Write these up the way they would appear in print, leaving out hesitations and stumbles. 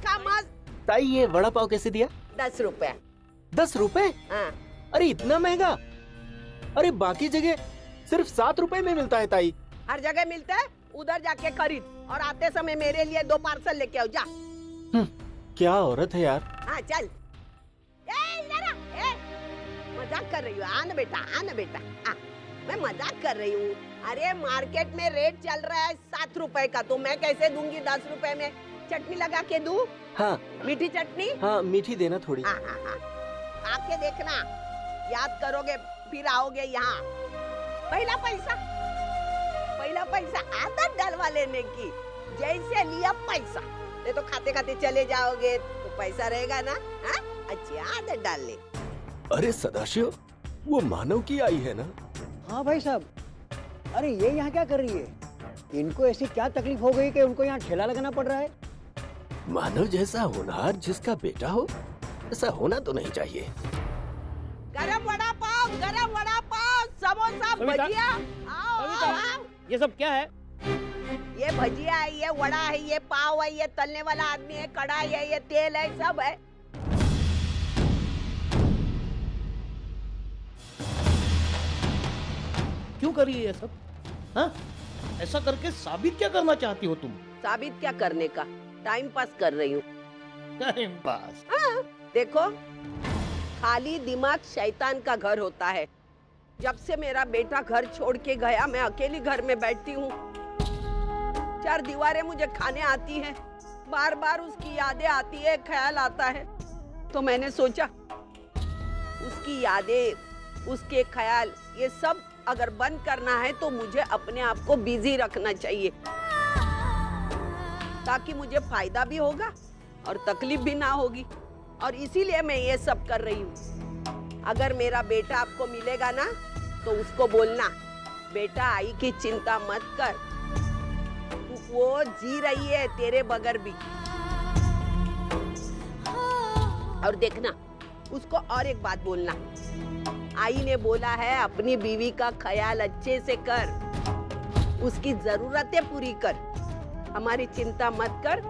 खा मस्त। ताई ये वड़ा पाव कैसे दिया? 10 रुपए। 10 रुपए? हाँ। अरे इतना महंगा? अरे बाकी जगह सिर्फ 7 रुपए में मिलता है ताई। हर जगह मिलता है, उधर जाके खरीद और आते समय मेरे लिए 2 पार्सल लेके आओ जा। क्या औरत है यार। हाँ चल। मजाक कर रही हूँ, आना बेटा आना बेटा। मैं मजाक कर रही हूँ। अरे मार्केट में रेट चल रहा है 7 रुपए का, तो मैं कैसे दूंगी 10 रुपए में? चटनी लगा के दूं? हाँ मीठी चटनी। हाँ मीठी देना थोड़ी। हाँ हाँ हाँ, आके देखना, याद करोगे फिर आओगे यहाँ। पहला पैसा आदत डलवा लेने की, जैसे लिया पैसा नहीं तो खाते खाते चले जाओगे तो पैसा रहेगा ना। हाँ अच्छी आदत डाल ले। अरे सदाशिव, वो मानव की आई है ना? हाँ भाई साहब। अरे ये यहाँ क्या कर रही है? इनको ऐसी क्या तकलीफ हो गई कि उनको यहाँ ठेला लगाना पड़ रहा है? मानव जैसा होनहार जिसका बेटा हो, ऐसा होना तो नहीं चाहिए। गरम वड़ा पाव, समोसा, भजिया। आओ। ये सब क्या है? ये भजिया है, ये वड़ा है, ये पाव है, ये तलने वाला आदमी है, कढ़ाई है, ये तेल है, सब है। क्यों कर रही है ये सब? हाँ? ऐसा करके साबित क्या करना चाहती हो तुम? साबित क्या करने का, टाइम पास कर रही हूँ। Time pass? हाँ, देखो खाली दिमाग शैतान का घर होता है। जब से मेरा बेटा घर छोड़ के गया, मैं अकेली घर में बैठती हूँ। 4 दीवारें मुझे खाने आती हैं, बार बार उसकी यादें आती है, ख्याल आता है। तो मैंने सोचा उसकी यादें, उसके ख्याल, ये सब अगर बंद करना है तो मुझे अपने आप को बिजी रखना चाहिए, ताकि मुझे फायदा भी होगा और तकलीफ भी ना होगी। और इसीलिए मैं ये सब कर रही हूँ। अगर मेरा बेटा आपको मिलेगा ना तो उसको बोलना, बेटा आई की चिंता मत कर, वो जी रही है तेरे बगैर भी। और देखना, उसको और एक बात बोलना, आई ने बोला है अपनी बीवी का ख्याल अच्छे से कर, उसकी जरूरतें पूरी कर, हमारी चिंता मत कर,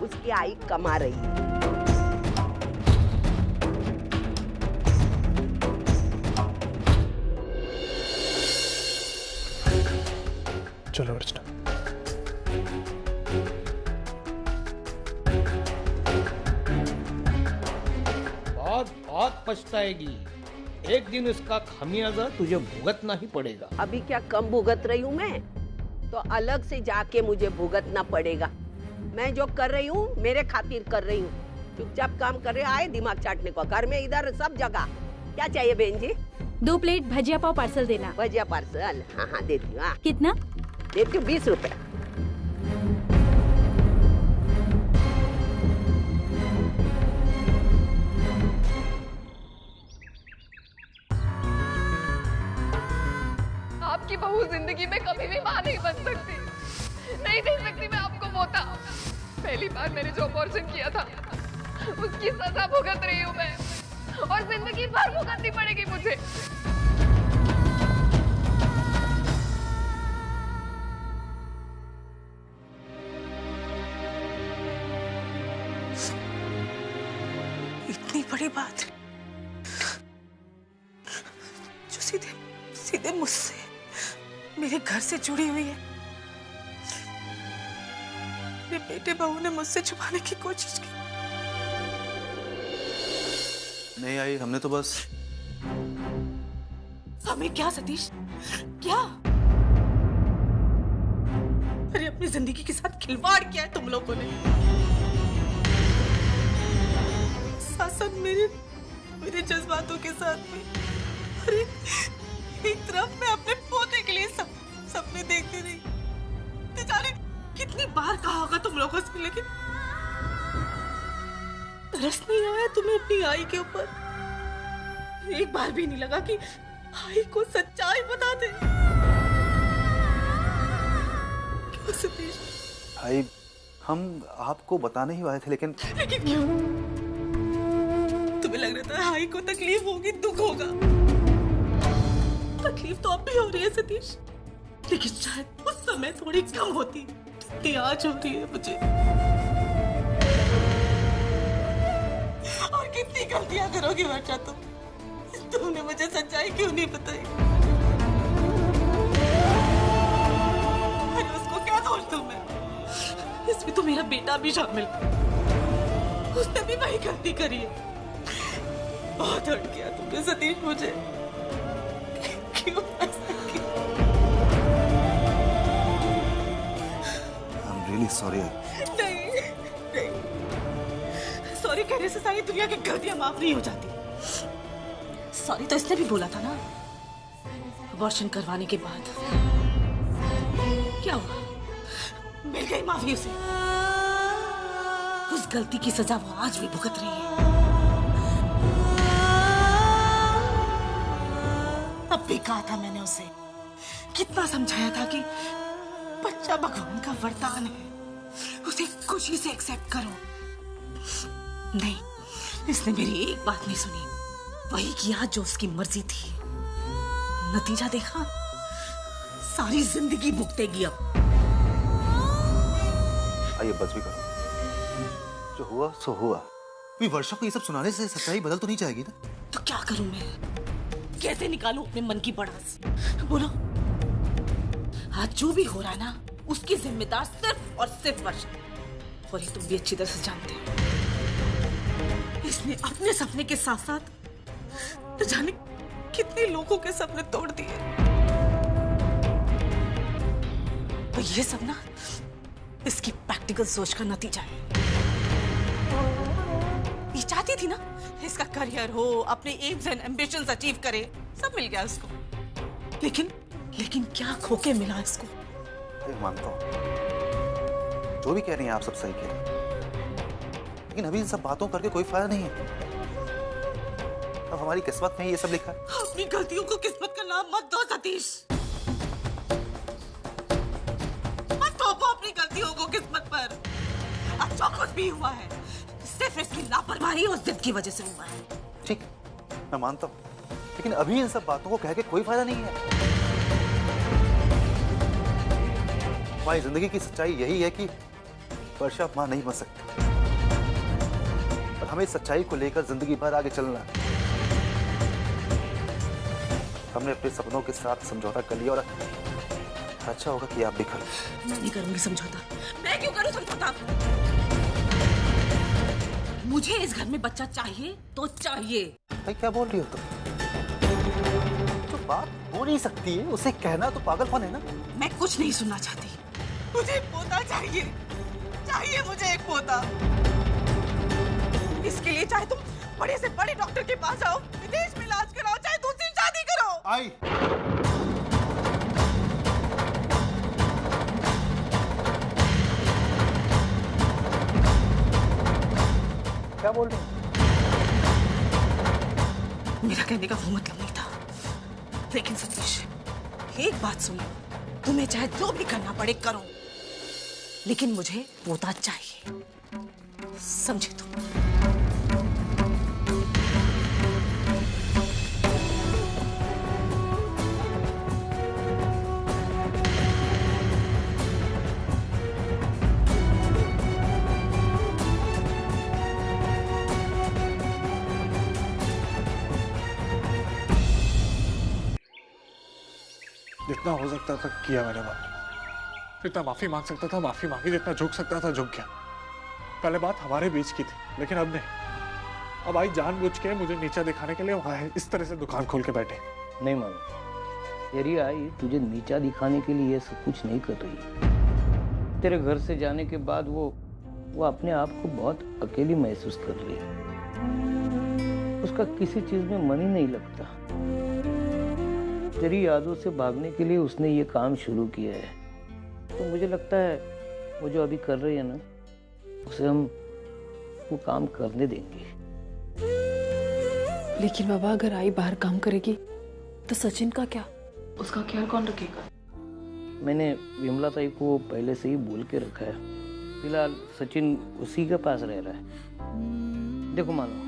उसकी आई कमा रही है। चलो अर्चना। बहुत पछताएगी। एक दिन इसका खामियाजा तुझे भुगतना ही पड़ेगा। अभी क्या कम भुगत रही हूँ मैं? तो अलग से जाके मुझे भुगतना पड़ेगा। मैं जो कर रही हूँ मेरे खातिर कर रही हूँ। चुपचाप काम कर रहे, आए दिमाग चाटने को घर में, इधर सब जगह। क्या चाहिए बहन जी? 2 प्लेट भजिया पाव पार्सल देना। भजिया पार्सल? हाँ हाँ देती हूँ। कितना? देती हूँ 20 रुपए। आपकी बहू जिंदगी में कभी भी मां नहीं बन सकती, नहीं दे सकती मैं आपको मौका। पहली बार मैंने जो अबॉर्शन किया था उसकी सजा भुगत रही हूँ मैं, और जिंदगी भर भुगतनी पड़ेगी मुझे। इतनी बड़ी बात जो सीधे सीधे मुझसे, मेरे घर से जुड़ी हुई है। मेरे बेटे बहू ने मुझसे छुपाने की कोशिश की। नहीं आई, हमने तो बस। हमें क्या सतीश, क्या? अरे अपनी जिंदगी के साथ खिलवाड़ किया है तुम लोगों ने। साथ मेरे जज्बातों के साथ में। अरे एक तरफ मैं अपने पोते के लिए सपने देखती रही, जाने कितनी बार कहा होगा तुम लोगों से, लेकिन तरस नहीं आया तुम्हें अपनी आई के ऊपर? एक बार भी नहीं लगा कि आई को सच्चाई बता दे? क्यों सतीश? आई, हम आपको बताने ही वाले थे, लेकिन क्यों? तुम्हें लग रहा था आई को तकलीफ होगी, दुख होगा। तकलीफ तो अब भी हो रही है सतीश, लेकिन शायद उस समय थोड़ी कम होती जितनी आज हो रही है मुझे। गलतियां करोगी वर्षा तुमने मुझे सच्चाई क्यों नहीं बताई? अरे उसको क्या दोष दूं मैं? इसमें तो मेरा बेटा भी शामिल, उसने भी वही गलती करी है। बहुत हर्ट किया तुमने सतीश मुझे, क्यों ऐसा किया? I'm really sorry. नहीं, सॉरी कहने से सारी दुनिया की गलतियां माफ नहीं हो जाती। सॉरी तो इसने भी बोला था ना अबॉर्शन करवाने के बाद। क्या हुआ? मिल गई माफी उसे। उस गलती की सजा वो आज भी भुगत रही है। अब भी कहा था मैंने उसे, कितना समझाया था कि बच्चा भगवान का वरदान है, उसे खुशी से एक्सेप्ट करो। नहीं, इसने मेरी एक बात नहीं सुनी, वही किया जो उसकी मर्जी थी। नतीजा देखा, सारी जिंदगी भुगतेगी अब। आइए बस भी करो, जो हुआ सो हुआ। भी वर्षा को ये सब सुनाने से सच्चाई बदल तो नहीं जाएगी ना? तो क्या करूं मैं? कैसे निकालूं अपने मन की भड़ास? बोलो। आज जो भी हो रहा है ना, उसकी जिम्मेदार सिर्फ और सिर्फ वर्षा। और ये तुम भी अच्छी तरह से जानते हो। इसने अपने सपने के साथ साथ न जाने कितने लोगों के सपने तोड़ दिए। और ये सब ना इसकी प्रैक्टिकल सोच का नतीजा है। ये चाहती थी ना इसका करियर हो, अपने एम्स एंड एम्बिशंस अचीव करे, सब मिल गया उसको। लेकिन क्या खो के मिला इसको? मानता हूँ जो भी कह रही हैं आप सब सही कह रही हैं, लेकिन अभी इन सब बातों करके कोई फायदा नहीं है। अब हमारी किस्मत में ये सब लिखा है। अपनी गलतियों को किस्मत का नाम मत दो सतीश, मत थोपो अपनी गलतियों को किस्मत पर। अब जो कुछ भी हुआ है सिर्फ इसकी लापरवाही और जिद की वजह से हुआ है। ठीक, मैं मानता हूँ, लेकिन अभी इन सब बातों को कह के कोई फायदा नहीं है। हमारी जिंदगी की सच्चाई यही है कि वर्षा मां नहीं बन सकती, और हमें इस सच्चाई को लेकर जिंदगी भर आगे चलना है। हमने अपने सपनों के साथ समझौता कर लिया, और अच्छा होगा कि आप भी कर लो। मैं नहीं करूंगी समझौता। मैं क्यों करूं समझौता? मुझे इस घर में बच्चा चाहिए तो चाहिए। भाई क्या बोल रही हो तुम? जो बात हो नहीं सकती है उसे कहना तो पागलपन है ना। मैं कुछ नहीं सुनना चाहती, मुझे एक पोता चाहिए, चाहिए मुझे एक पोता। इसके लिए चाहे तुम बड़े से बड़े डॉक्टर के पास जाओ, विदेश में इलाज कराओ, चाहे दूसरी शादी करो। आई क्या बोल रही हो? मेरा कहने का वो मतलब नहीं था, लेकिन सतीश एक बात सुनो, तुम्हें चाहे जो भी करना पड़े करो, लेकिन मुझे पोता चाहिए, समझे तुम? जितना हो सकता था किया मैंने बात, जितना माफी मांग सकता था माफी मांगी, जितना झुक सकता था झुक गया। पहले बात हमारे बीच की थी, लेकिन अब नहीं। अब आई जानबूझ के मुझे नीचा दिखाने के लिए वहां इस तरह से दुकान खोल के बैठे। नहीं मानो, तेरी आई तुझे नीचा दिखाने के लिए ये सब कुछ नहीं कर रही। तेरे घर से जाने के बाद वो अपने आप को बहुत अकेली महसूस कर रही है। उसका किसी चीज में मन ही नहीं लगता। तेरी यादों से भागने के लिए उसने ये काम शुरू किया है। तो मुझे लगता है वो जो अभी कर रही है ना, उसे हम वो काम करने देंगे। लेकिन बाबा अगर आई बाहर काम करेगी तो सचिन का क्या? उसका ख्याल कौन रखेगा? मैंने विमला ताई को पहले से ही बोल के रखा है। फिलहाल सचिन उसी के पास रह रहा है। देखो मानो,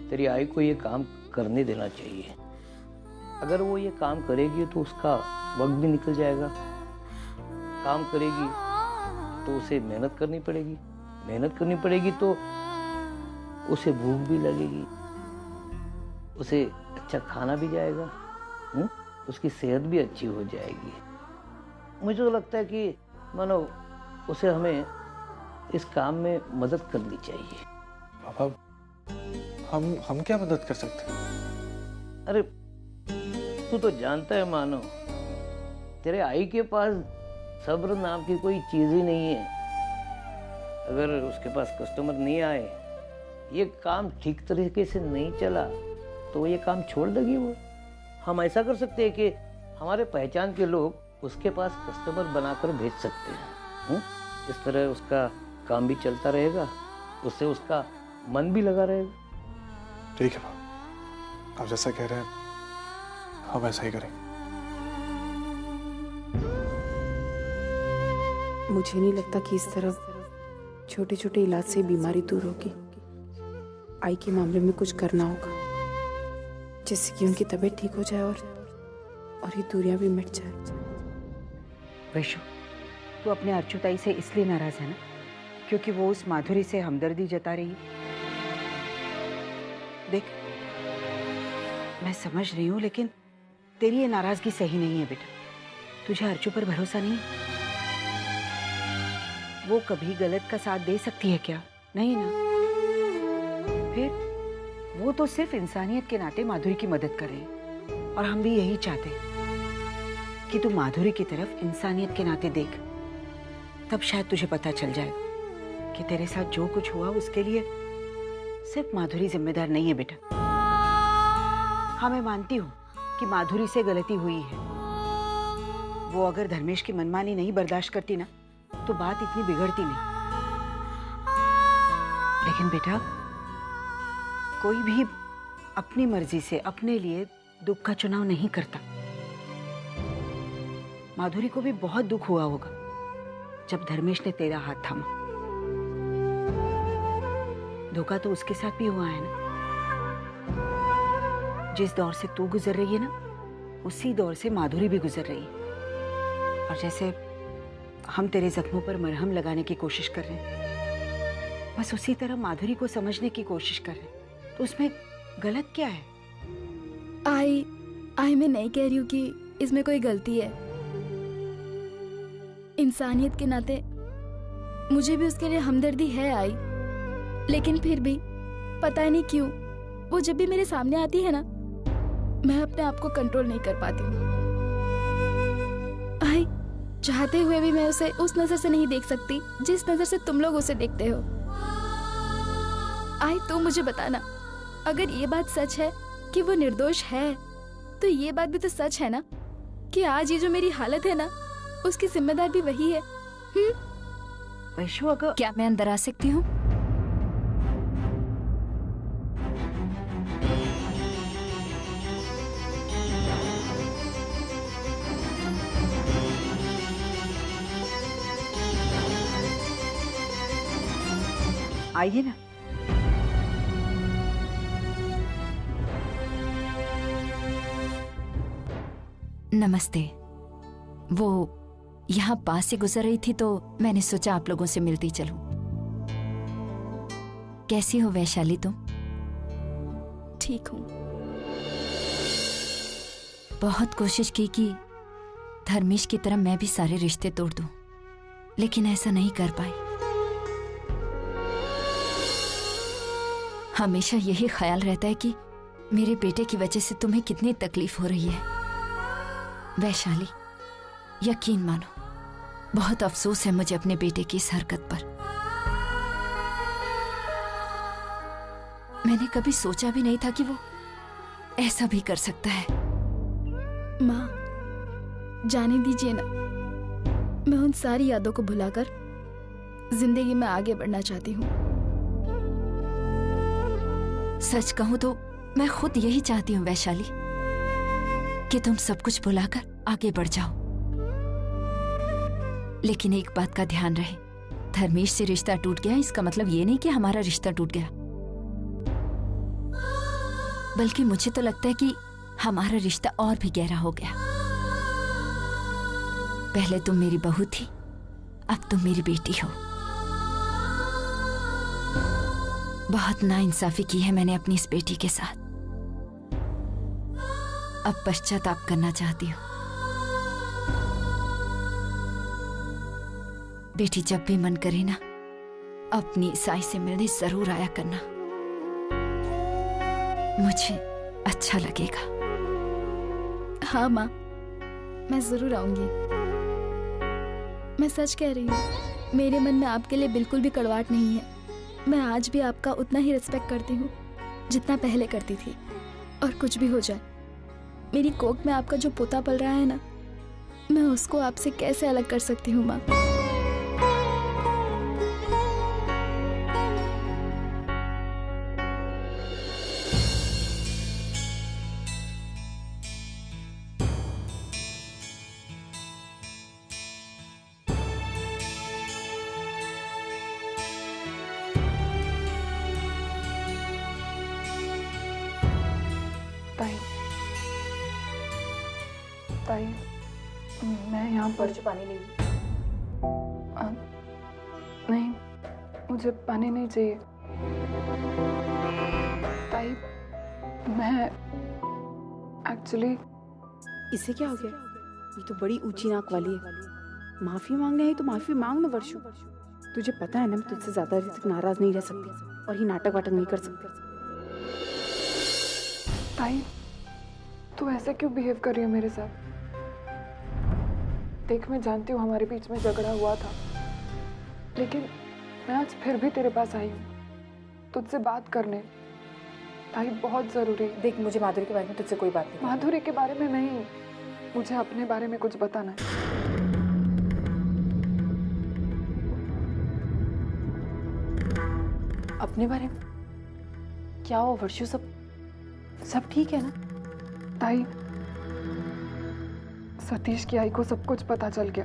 तेरी आई को ये काम करने देना चाहिए। अगर वो ये काम करेगी तो उसका वक्त भी निकल जाएगा। काम करेगी तो उसे मेहनत करनी पड़ेगी, मेहनत करनी पड़ेगी तो उसे भूख भी लगेगी, उसे अच्छा खाना भी जाएगा, उसकी सेहत भी अच्छी हो जाएगी। मुझे तो लगता है कि मानो उसे हमें इस काम में मदद करनी चाहिए। पापा, हम क्या मदद कर सकते हैं? अरे तू तो जानता है मानो, तेरे आई के पास सब्र नाम की कोई चीज ही नहीं है। अगर उसके पास कस्टमर नहीं आए, ये काम ठीक तरीके से नहीं चला, तो ये काम छोड़ देगी वो। हम ऐसा कर सकते हैं कि हमारे पहचान के लोग उसके पास कस्टमर बनाकर भेज सकते हैं। इस तरह उसका काम भी चलता रहेगा, उससे उसका मन भी लगा रहेगा। ठीक है पापा, आप जैसा कह रहे हैं हम ऐसा ही करेंगे। मुझे नहीं लगता कि इस तरह छोटे छोटे इलाज से बीमारी दूर होगी। आई के मामले में कुछ करना होगा, जिससे कि उनकी तबीयत ठीक हो जाए और ये दूरियां भी मिट जाए। वैशु, तू अपने अर्चुताई से इसलिए नाराज है ना क्योंकि वो उस माधुरी से हमदर्दी जता रही है। देख, मैं समझ रही हूँ, लेकिन तेरी ये नाराजगी सही नहीं है बेटा। तुझे अर्चु पर भरोसा नहीं? वो कभी गलत का साथ दे सकती है क्या? नहीं ना। फिर वो तो सिर्फ इंसानियत के नाते माधुरी की मदद कर रही है, और हम भी यही चाहते हैं कि तू माधुरी की तरफ इंसानियत के नाते देख। तब शायद तुझे पता चल जाएगा कि तेरे साथ जो कुछ हुआ उसके लिए सिर्फ माधुरी जिम्मेदार नहीं है बेटा। हाँ, मैं मानती हूँ कि माधुरी से गलती हुई है। वो अगर धर्मेश की मनमानी नहीं बर्दाश्त करती ना, तो बात इतनी बिगड़ती नहीं। लेकिन बेटा, कोई भी अपनी मर्जी से अपने लिए दुख का चुनाव नहीं करता। माधुरी को भी बहुत दुख हुआ होगा जब धर्मेश ने तेरा हाथ थामा। धोखा तो उसके साथ भी हुआ है ना। जिस दौर से तू गुजर रही है ना, उसी दौर से माधुरी भी गुजर रही है। और जैसे हम तेरे जख्मों पर मरहम लगाने की कोशिश कर रहे हैं, बस उसी तरह माधुरी को समझने की कोशिश कर रहे हैं। तो उसमें गलत क्या है? आई मैं नहीं कह रही हूँ कि इसमें कोई गलती है। इंसानियत के नाते मुझे भी उसके लिए हमदर्दी है आई, लेकिन फिर भी पता नहीं क्यों वो जब भी मेरे सामने आती है ना, मैं अपने आप को कंट्रोल नहीं कर पाती हूँ। आई, चाहते हुए भी मैं उसे उस नजर से नहीं देख सकती जिस नजर से तुम लोग उसे देखते हो। आई, तो मुझे बताना, अगर ये बात सच है कि वो निर्दोष है, तो ये बात भी तो सच है ना कि आज ये जो मेरी हालत है ना, उसकी जिम्मेदार भी वही है। वैशु, अगर क्या मैं अंदर आ सकती हूँ? आइए ना। नमस्ते। वो यहाँ पास से गुजर रही थी तो मैंने सोचा आप लोगों से मिलती चलूं। कैसी हो वैशाली तुम? ठीक हूँ। बहुत कोशिश की कि धर्मेश की तरह मैं भी सारे रिश्ते तोड़ दूं, लेकिन ऐसा नहीं कर पाई। हमेशा यही ख्याल रहता है कि मेरे बेटे की वजह से तुम्हें कितनी तकलीफ हो रही है। वैशाली, यकीन मानो, बहुत अफसोस है मुझे अपने बेटे की इस हरकत पर। मैंने कभी सोचा भी नहीं था कि वो ऐसा भी कर सकता है। माँ, जाने दीजिए ना, मैं उन सारी यादों को भुलाकर जिंदगी में आगे बढ़ना चाहती हूँ। सच कहूं तो मैं खुद यही चाहती हूँ वैशाली, कि तुम सब कुछ भुलाकर आगे बढ़ जाओ। लेकिन एक बात का ध्यान रहे, धर्मेश से रिश्ता टूट गया इसका मतलब ये नहीं कि हमारा रिश्ता टूट गया, बल्कि मुझे तो लगता है कि हमारा रिश्ता और भी गहरा हो गया। पहले तुम मेरी बहू थी, अब तुम मेरी बेटी हो। बहुत नाइंसाफी की है मैंने अपनी इस बेटी के साथ। अब पश्चाताप करना चाहती हूँ। बेटी जब भी मन करे ना, अपनी साई से मिलने जरूर आया करना, मुझे अच्छा लगेगा। हाँ माँ, मैं जरूर आऊंगी। मैं सच कह रही हूँ, मेरे मन में आपके लिए बिल्कुल भी कड़वाहट नहीं है। मैं आज भी आपका उतना ही रिस्पेक्ट करती हूँ जितना पहले करती थी। और कुछ भी हो जाए, मेरी कोख में आपका जो पोता पल रहा है ना, मैं उसको आपसे कैसे अलग कर सकती हूँ माँ। ताई, मैं यहाँ पर पानी नहीं। नहीं, मुझे पानी नहीं चाहिए ताई। मैं एक्चुअली। इससे क्या हो गया? ये तो बड़ी ऊंची नाक वाली है। माफी मांगने आई तो माफी मांग ना वर्षु। तुझे पता है ना, मैं तुझसे ज्यादा देर तक नाराज नहीं रह सकती और ये नाटक वाटक नहीं कर सकती। ताई, तू ऐसे क्यों बिहेव कर रही है मेरे साथ? देख, मैं जानती हूँ हमारे बीच में झगड़ा हुआ था, लेकिन मैं आज फिर भी तेरे पास आई हूँ तुझसे बात करने। ताई, बहुत जरूरी। देख, मुझे माधुरी के बारे में तुझसे कोई बात नहीं। माधुरी के बारे में नहीं, मुझे अपने बारे में कुछ बताना है। अपने बारे में क्या हो वर्षु? सब ठीक है ना? ताई, सतीश की आई को सब कुछ पता चल गया।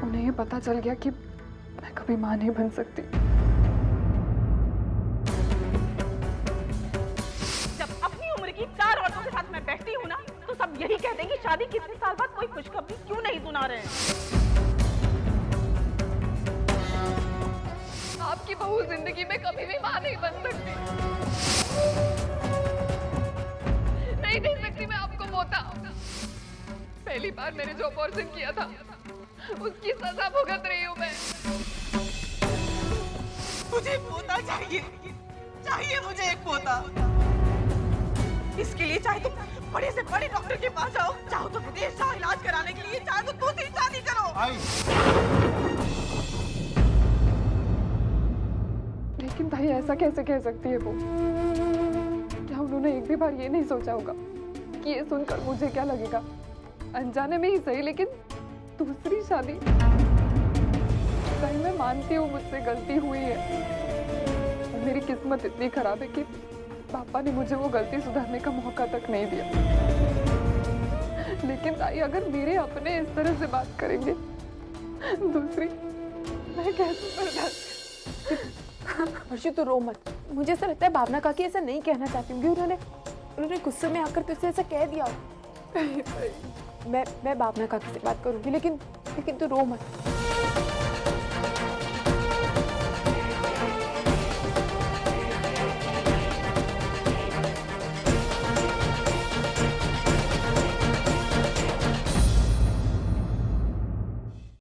उन्हें ये पता चल गया कि मैं कभी मां नहीं बन सकती। जब अपनी उम्र की 4 औरतों के साथ मैं बैठती हूँ ना, तो सब यही कहते हैं कि शादी कितने साल बाद कोई खुशखबरी क्यों नहीं सुना रहे हैं। आपकी बहू जिंदगी में कभी भी मां नहीं बन सकती। नहीं दे सकती मैं आपको पोता। पहली बार मैंने जो अबॉर्शन किया था, उसकी सजा भुगत रही हूँ मैं। मुझे पोता चाहिए, चाहिए मुझे एक पोता। इसके लिए चाहे तुम बड़े से बड़े डॉक्टर के पास जाओ, चाहो तो विदेश जाओ इलाज कराने के लिए, चाहे तो दूसरी शादी करो। लेकिन भाई, ऐसा कैसे कह सकती है वो? क्या उन्होंने एक भी बार ये नहीं सोचा होगा कि ये सुनकर मुझे क्या लगेगा? अनजाने में ही सही, लेकिन दूसरी शादी। भाई, मैं मानती हूँ मुझसे गलती हुई है। मेरी किस्मत इतनी खराब है कि पापा ने मुझे वो गलती सुधारने का मौका तक नहीं दिया। लेकिन ताई, अगर मेरे अपने इस तरह से बात करेंगे, दूसरी मैं कैसे बर्दाश्त? वर्षु, तू रो मत। मुझे ऐसा लगता है भावना काकी ऐसा नहीं कहना चाहती होंगी। उन्होंने गुस्से में आकर तुझसे ऐसा कह दिया। मैं भावना काकी से बात करूंगी, लेकिन तू रो मत।